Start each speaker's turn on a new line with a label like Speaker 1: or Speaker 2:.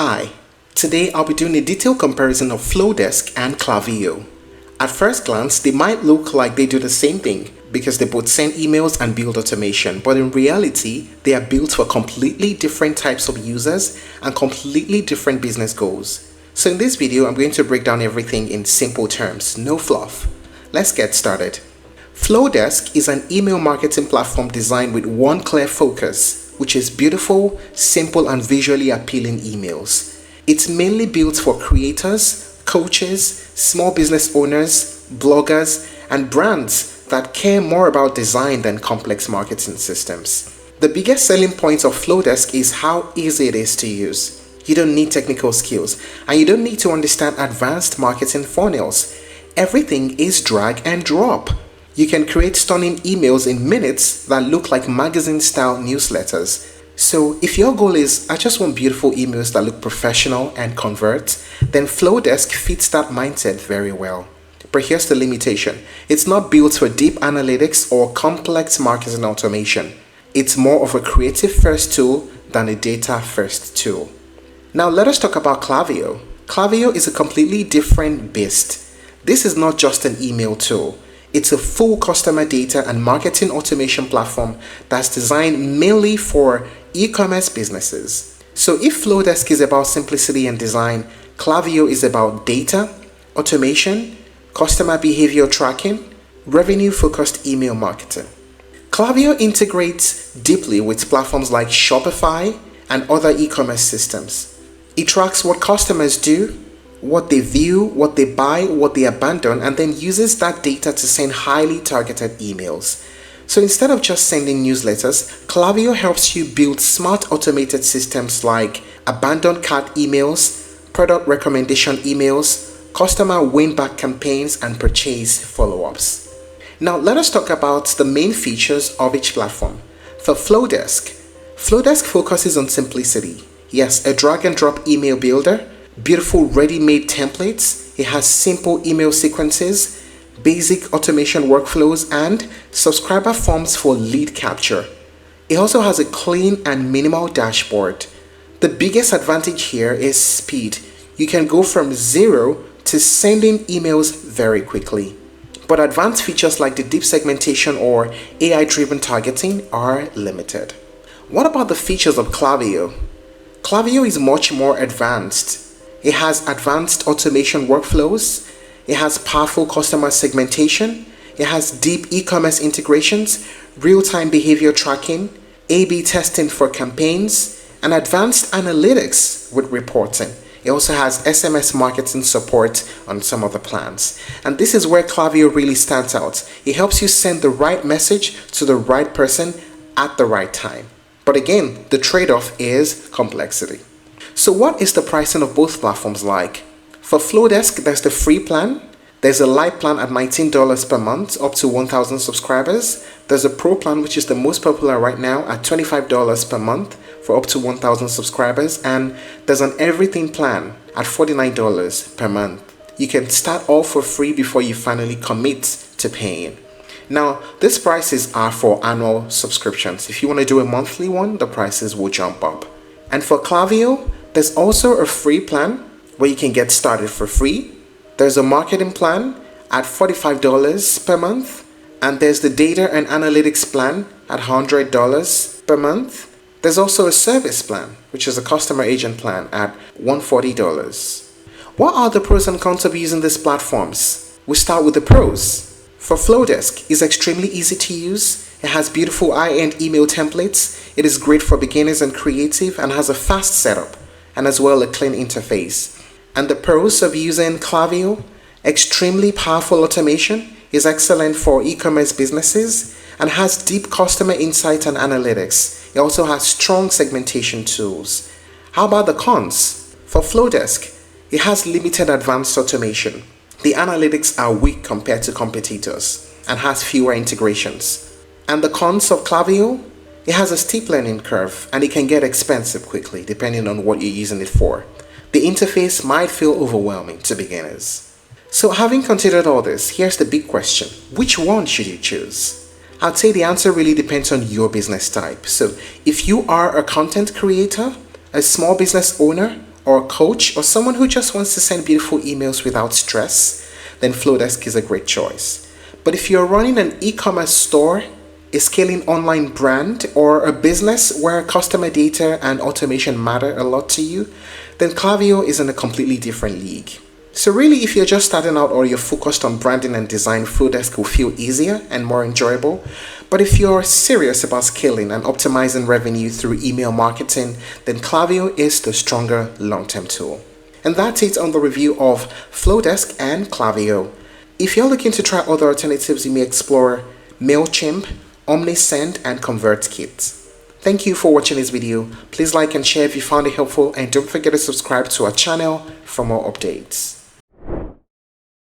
Speaker 1: Hi, today I'll be doing a detailed comparison of Flodesk and Klaviyo. At first glance, they might look like they do the same thing because they both send emails and build automation, but in reality, they are built for completely different types of users and completely different business goals. So in this video, I'm going to break down everything in simple terms, no fluff. Let's get started. Flodesk is an email marketing platform designed with one clear focus, which is beautiful, simple, and visually appealing emails. It's mainly built for creators, coaches, small business owners, bloggers, and brands that care more about design than complex marketing systems. The biggest selling point of Flodesk is how easy it is to use. You don't need technical skills, and you don't need to understand advanced marketing funnels. Everything is drag and drop. You can create stunning emails in minutes that look like magazine-style newsletters. So if your goal is, I just want beautiful emails that look professional and convert, then Flodesk fits that mindset very well. But here's the limitation. It's not built for deep analytics or complex marketing automation. It's more of a creative-first tool than a data-first tool. Now let us talk about Klaviyo. Klaviyo is a completely different beast. This is not just an email tool. It's a full customer data and marketing automation platform that's designed mainly for e-commerce businesses. So if Flodesk is about simplicity and design, Klaviyo is about data, automation, customer behavior tracking, revenue-focused email marketing. Klaviyo integrates deeply with platforms like Shopify and other e-commerce systems. It tracks what customers do, what they view, what they buy, what they abandon, and then uses that data to send highly targeted emails. So instead of just sending newsletters, Klaviyo helps you build smart automated systems like abandoned cart emails, product recommendation emails, customer win-back campaigns, and purchase follow-ups. Now let us talk about the main features of each platform. For Flodesk focuses on simplicity. Yes, a drag and drop email builder, beautiful ready-made templates. It has simple email sequences, basic automation workflows, and subscriber forms for lead capture. It also has a clean and minimal dashboard. The biggest advantage here is speed. You can go from zero to sending emails very quickly. But advanced features like the deep segmentation or AI-driven targeting are limited. What about the features of Klaviyo? Klaviyo is much more advanced. It has advanced automation workflows, it has powerful customer segmentation, it has deep e-commerce integrations, real-time behavior tracking, A/B testing for campaigns, and advanced analytics with reporting. It also has SMS marketing support on some of the plans. And this is where Klaviyo really stands out. It helps you send the right message to the right person at the right time. But again, the trade-off is complexity. So what is the pricing of both platforms like? For Flodesk, there's the free plan. There's a light plan at $19 per month, up to 1,000 subscribers. There's a pro plan, which is the most popular right now, at $25 per month for up to 1,000 subscribers. And there's an everything plan at $49 per month. You can start all for free before you finally commit to paying. Now, these prices are for annual subscriptions. If you want to do a monthly one, the prices will jump up. And for Klaviyo, there's also a free plan where you can get started for free. There's a marketing plan at $45 per month. And there's the data and analytics plan at $100 per month. There's also a service plan, which is a customer agent plan at $140. What are the pros and cons of using these platforms? We start with the pros. For Flodesk, it's extremely easy to use. It has beautiful high-end email templates. It is great for beginners and creative and has a fast setup and as well a clean interface. And the pros of using Klaviyo: extremely powerful automation, is excellent for e-commerce businesses, and has deep customer insight and analytics. It also has strong segmentation tools. How about the cons? For Flodesk, it has limited advanced automation. The analytics are weak compared to competitors and has fewer integrations. And the cons of Klaviyo: it has a steep learning curve and it can get expensive quickly depending on what you're using it for. The interface might feel overwhelming to beginners. So having considered all this, here's the big question. Which one should you choose? I'd say the answer really depends on your business type. So if you are a content creator, a small business owner, or a coach, or someone who just wants to send beautiful emails without stress, then Flodesk is a great choice. But if you're running an e-commerce store, a scaling online brand, or a business where customer data and automation matter a lot to you, then Klaviyo is in a completely different league. So really, if you're just starting out or you're focused on branding and design, Flodesk will feel easier and more enjoyable. But if you're serious about scaling and optimizing revenue through email marketing, then Klaviyo is the stronger long-term tool. And that's it on the review of Flodesk and Klaviyo. If you're looking to try other alternatives, you may explore MailChimp, OmniSend, and ConvertKit. Thank you for watching this video. Please like and share if you found it helpful, and don't forget to subscribe to our channel for more updates.